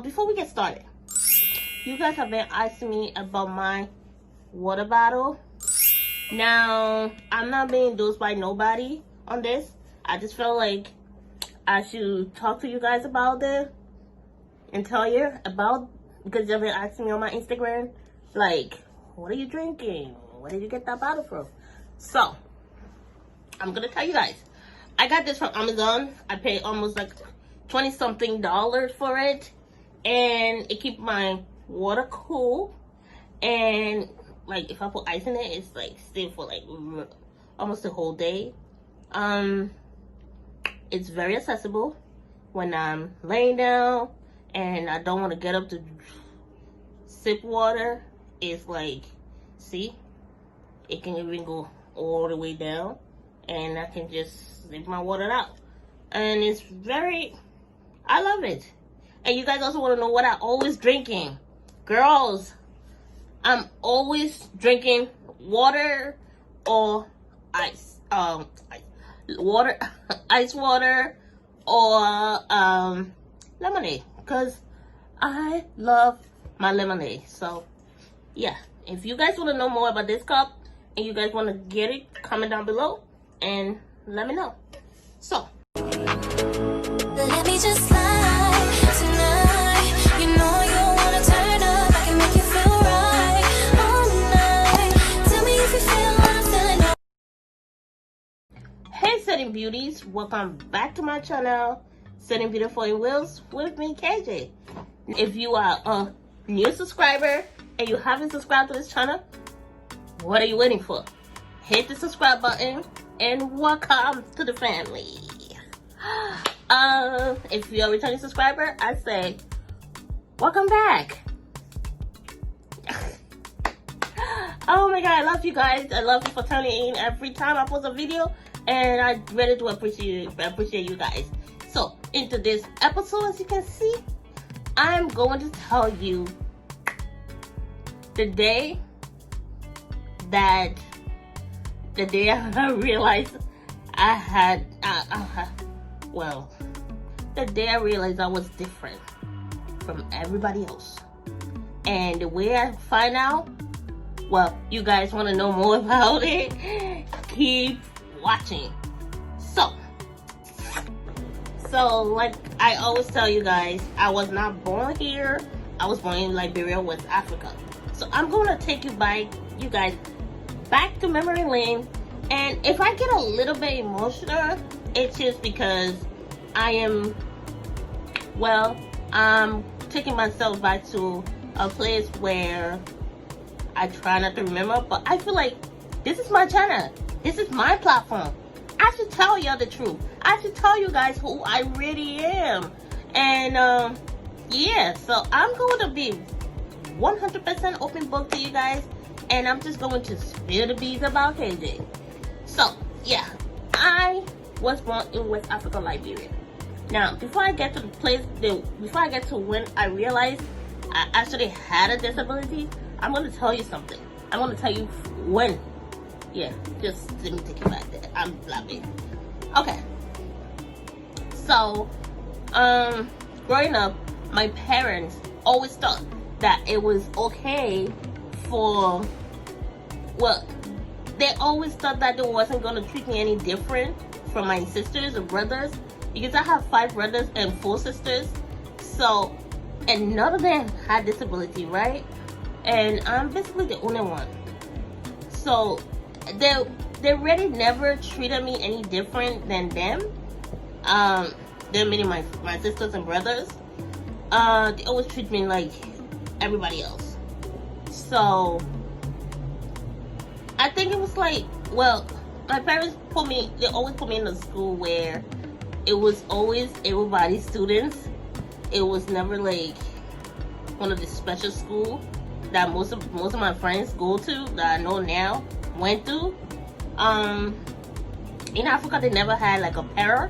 before we get started, you guys have been asking me about my water bottle. Now, I'm not being endorsed by nobody on this. I just felt like I should talk to you guys about it and tell you about, because you've been asking me on my Instagram, like, what are you drinking? Where did you get that bottle from? So, I'm gonna tell you guys. I got this from Amazon. I paid almost like $20-something for it, and it keeps my water cool. And like, if I put ice in it, it's like stay for like almost the whole day. It's very accessible when I'm laying down and I don't want to get up to sip water. It's like, see, it can even go all the way down, and I can just sip my water out. And it's very, I love it. And you guys also want to know what I always drinking. Girls, I'm always drinking water or ice. Water, ice water, or lemonade, because I love my lemonade. So yeah, if you guys want to know more about this cup and you guys want to get it, comment down below and let me know. So let me just slide tonight. You know you wanna turn up. I can make you feel right all night. Tell me if you feel what I'm feeling. hey Setting Beauties, welcome back to my channel, Setting Beautiful in Wheels with me, KJ. If you are a new subscriber and you haven't subscribed to this channel, what are you waiting for? Hit the subscribe button and welcome to the family. If you're a returning subscriber, I say welcome back. Oh my god, I love you guys. I love you for turning in every time I post a video, and I really do appreciate you guys. So in today's episode, as you can see, I'm going to tell you the day I realized the day I realized I was different from everybody else. And the way I find out, well, you guys want to know more about it, keep watching. So like I always tell you guys, I was not born here. I was born in Liberia, West Africa. So I'm going to take you guys back to memory lane. And if I get a little bit emotional, it's just because I'm taking myself back to a place where I try not to remember, but I feel like this is my channel. This is my platform. I should tell y'all the truth. I should tell you guys who I really am. And yeah, so I'm going to be 100% open book to you guys, and I'm just going to spill the beans about KJ. So yeah, I was born in West Africa, Liberia. Now, before I get to when I realized I actually had a disability, I'm going to tell you something. I'm going to tell you when. Yeah, just let me take it back there. I'm blabbing. Okay. So, growing up, my parents always thought that it was okay for, they always thought that they wasn't going to treat me any different from my sisters or brothers, because I have 5 brothers and 4 sisters. So, and none of them had disability, right? And I'm basically the only one. So, they really never treated me any different than them. Them meaning my sisters and brothers. They always treat me like everybody else. So I think it was like, my parents they always put me in a school where it was always everybody's students. It was never like one of the special school that most of my friends go to, that I know now went to. In Africa, they never had like a para.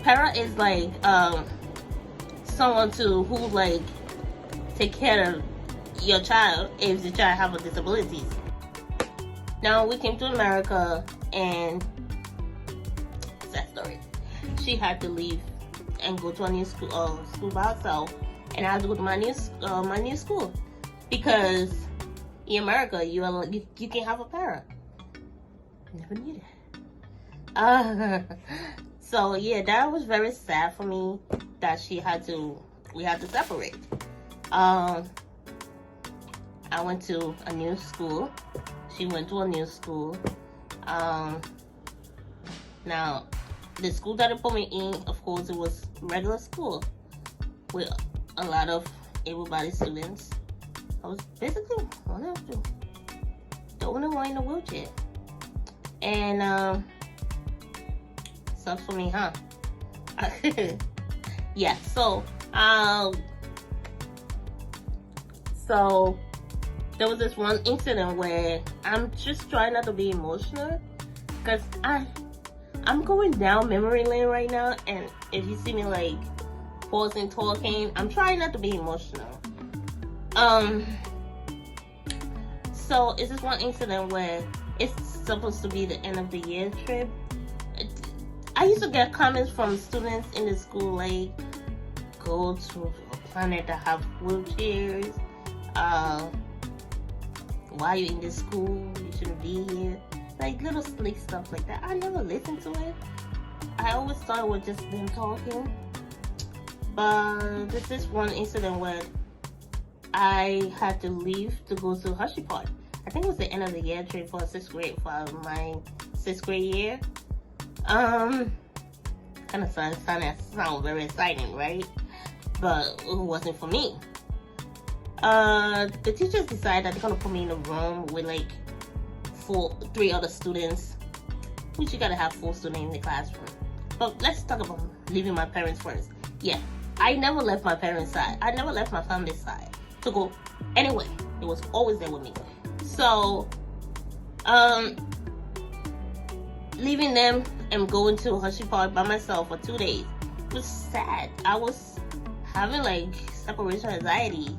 Para is like someone who like take care of your child if the child have a disability. Now we came to America, and sad story, she had to leave and go to a new school by herself, and I had to go to my new school, because in America you can have a parent. Never knew that. So yeah, that was very sad for me that we had to separate. I went to a new school. She went to a new school. Now, the school that they put me in, of course, it was regular school with a lot of able-bodied students. I was basically the only one in the wheelchair. And sucks for me, huh? Yeah. So there was this one incident where I'm just trying not to be emotional, because I'm going down memory lane right now, and if you see me like pausing talking, I'm trying not to be emotional. So it's this one incident where it's supposed to be the end of the year trip. I used to get comments from students in the school like, go to a planet that have wheelchairs. Why are you in this school? You shouldn't be here. Like little slick stuff like that. I never listened to it. I always thought it was just them talking. But this is one incident where I had to leave to go to Hershey Park. I think it was the end of the year trip for my 6th grade year. Kind of sound very exciting, right? But it wasn't for me. The teachers decided that they're gonna put me in a room with like 3 other students, which you gotta have 4 students in the classroom. But let's talk about leaving my parents first. Yeah, I never left my parents' side. I never left my family's side to go anyway. It was always there with me. So, leaving them and going to Hershey Park by myself for 2 days was sad. I was having like separation anxiety.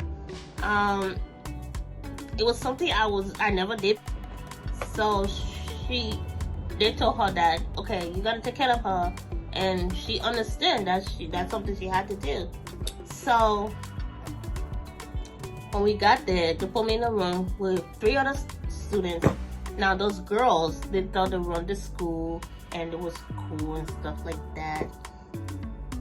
It was something I never did. So they told her that, okay, you gotta take care of her, and she understood that's something she had to do. So when we got there, they put me in a room with 3 other students. Now those girls, they thought they run the school and it was cool and stuff like that.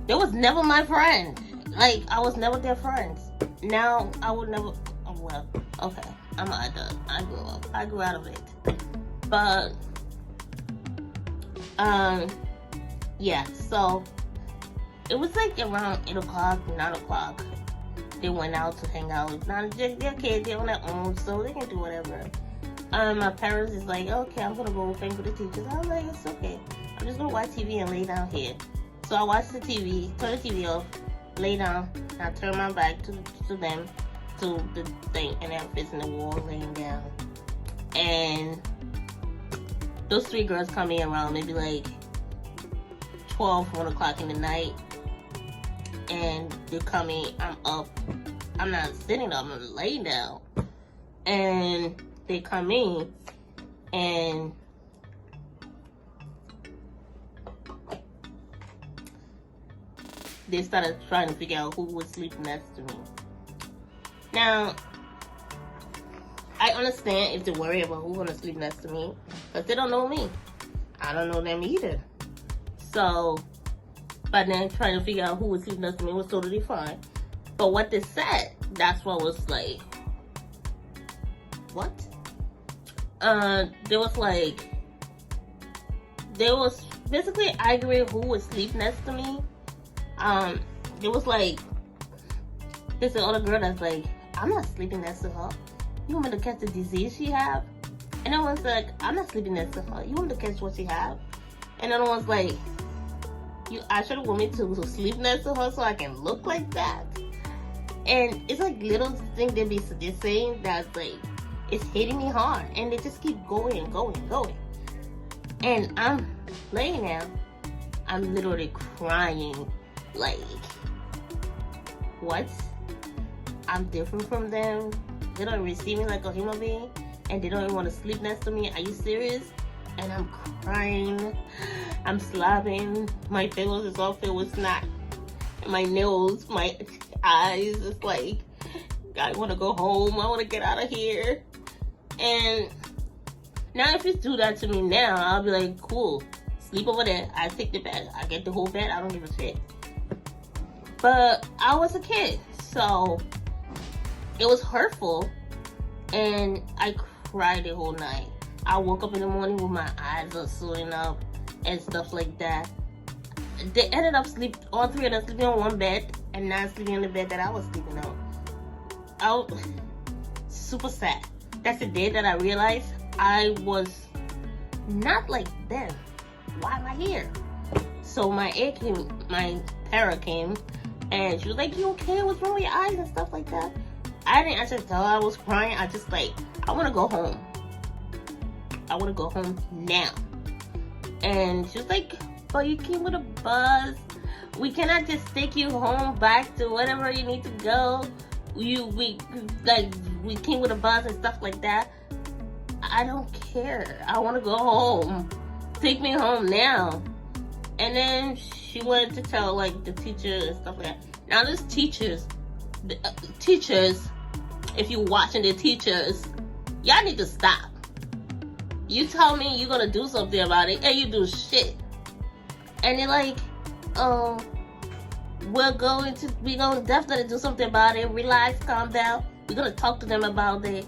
They was never my friend. Like, I was never their friends. Now I would never. Oh, well, okay, I'm an adult. I grew up. I grew out of it. But yeah. So it was like around 8 o'clock, 9 o'clock. They went out to hang out. Now they're kids, they're on their own, so they can do whatever. My parents is like, okay, I'm gonna go thank for the teachers. I was like, it's okay. I'm just gonna watch TV and lay down here. So I watched the TV, turn the TV off, lay down, and I turn my back to them, to the thing, and I'm facing the wall, laying down. And those 3 girls come in around maybe like 12, 1 o'clock in the night. And they're coming, I'm up. I'm not sitting up, I'm laying down. And they come in and they started trying to figure out who would sleep next to me. Now, I understand if they worry about who's gonna sleep next to me, because they don't know me. I don't know them either. So, by then trying to figure out who would sleep next to me was totally fine. But what they said, that's what was like, what? There was basically arguing who would sleep next to me. There was like, there's an other girl that's like, I'm not sleeping next to her. You want me to catch the disease she have? And then one's like, I'm not sleeping next to her. You want me to catch what she have? And then one's like, you actually want me to sleep next to her so I can look like that? And it's like little things they're saying that's like, it's hitting me hard, and they just keep going and going and going. And I'm laying there, I'm literally crying, like, what? I'm different from them. They don't receive me like a human being, and they don't even want to sleep next to me. Are you serious? And I'm crying, I'm slapping, my pillows is all filled with snot. my nose, my eyes. It's like, I want to go home. I want to get out of here. And now if you do that to me now, I'll be like, cool. Sleep over there. I take the bed. I get the whole bed. I don't give a shit. But I was a kid, so it was hurtful. And I cried the whole night. I woke up in the morning with my eyes are swelling up and stuff like that. They ended up all three of them sleeping on one bed and not sleeping in the bed that I was sleeping on. I was super sad. That's the day that I realized I was not like them. Why am I here? So my parent came, and she was like, "You okay? What's wrong with your eyes and stuff like that?" I didn't actually tell her I was crying. I just like, I want to go home. I want to go home now. And she was like, "But you came with a bus. We cannot just take you home back to wherever you need to go. We came with a bus and stuff like that." I don't care. I want to go home. Take me home now. And then she wanted to tell like the teacher and stuff like that. Now there's teachers, if you're watching the teachers, y'all need to stop. You tell me you're gonna do something about it and you do shit. And they're like, we're going to definitely do something about it. Relax, calm down. We're gonna talk to them about it.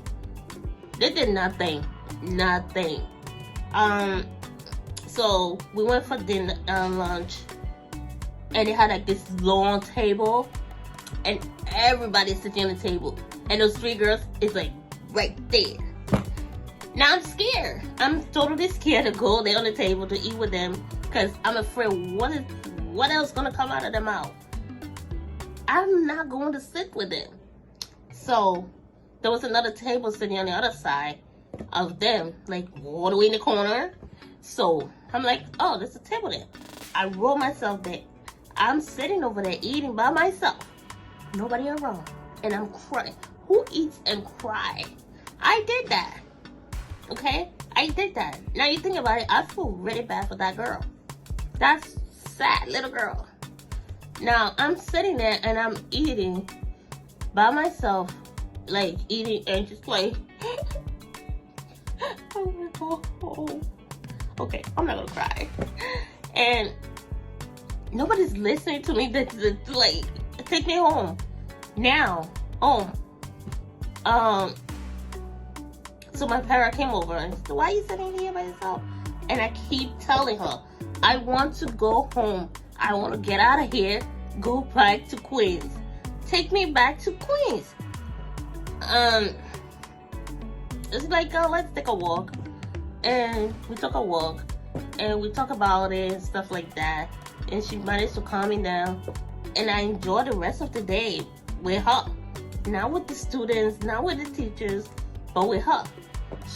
They did nothing. So we went for dinner, lunch, and they had like this long table, and everybody's sitting on the table, and those three girls is like right there. Now I'm scared. I'm totally scared to go there on the table to eat with them because I'm afraid what else gonna come out of their mouth. I'm not going to sit with them. So there was another table sitting on the other side of them, like all the way in the corner. So I'm like, oh, there's a table there. I roll myself there. I'm sitting over there eating by myself. Nobody around. And I'm crying. Who eats and cry? I did that. Okay? I did that. Now you think about it, I feel really bad for that girl. That's sad little girl. Now I'm sitting there and I'm eating by myself, like eating and just like, I want to go home. Okay, I'm not gonna cry. And nobody's listening to me to like take me home. Now, so my parent came over and said, "Why are you sitting here by yourself?" And I keep telling her, I want to go home. I want to get out of here, go back to Queens. Take me back to Queens. It's like, let's take a walk. And we took a walk, and we talked about it and stuff like that. And she managed to calm me down. And I enjoyed the rest of the day with her. Not with the students, not with the teachers, but with her.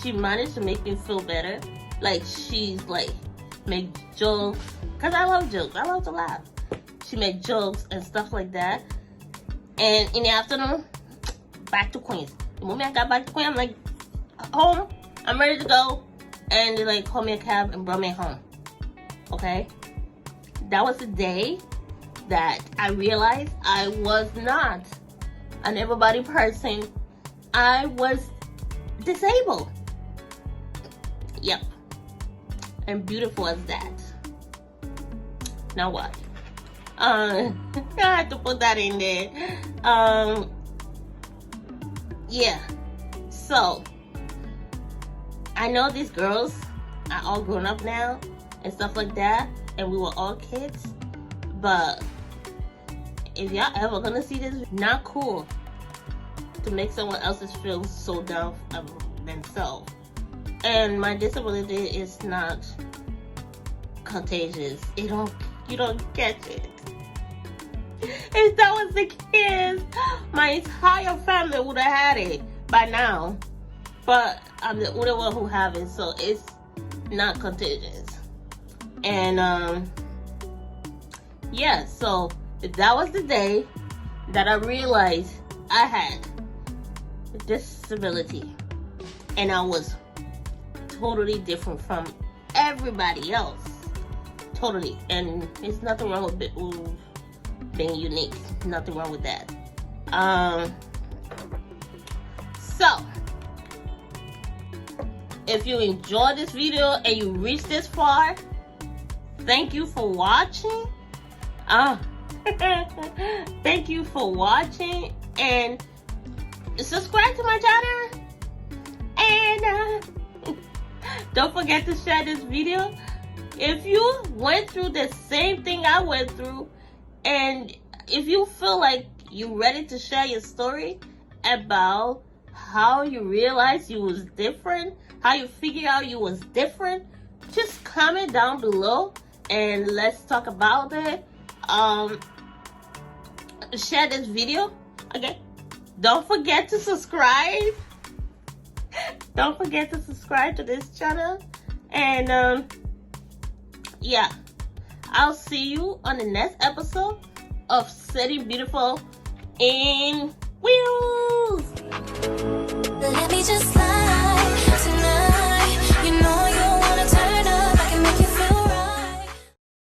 She managed to make me feel better. Like, she's like, make jokes. Because I love jokes. I love to laugh. She made jokes and stuff like that. And in the afternoon, back to Queens. The moment I got back to Queens, I'm like, home. I'm ready to go. And they like called me a cab and brought me home. Okay? That was the day that I realized I was not an able-bodied person. I was disabled. Yep. And beautiful as that. Now what? I had to put that in there. Yeah. So I know these girls are all grown up now and stuff like that, and we were all kids, but if y'all ever gonna see this, not cool to make someone else's feel so down of themselves. And my disability is not contagious. You don't catch it. If that was the case, my entire family would have had it by now. But I'm the only one who have it, so it's not contagious. And yeah, so that was the day that I realized I had a disability, and I was totally different from everybody else. Totally. And there's nothing wrong with being unique. Nothing wrong with that. So if you enjoyed this video and you reached this far, thank you for watching. Thank you for watching, and subscribe to my channel, and don't forget to share this video. If you went through the same thing I went through, and if you feel like you're ready to share your story about how you realized you was different, how you figured out you was different, just comment down below and let's talk about it. Share this video. Okay, don't forget to subscribe. Don't forget to subscribe to this channel, and yeah, I'll see you on the next episode of Setting Beautiful in Wheels. Let me just slide.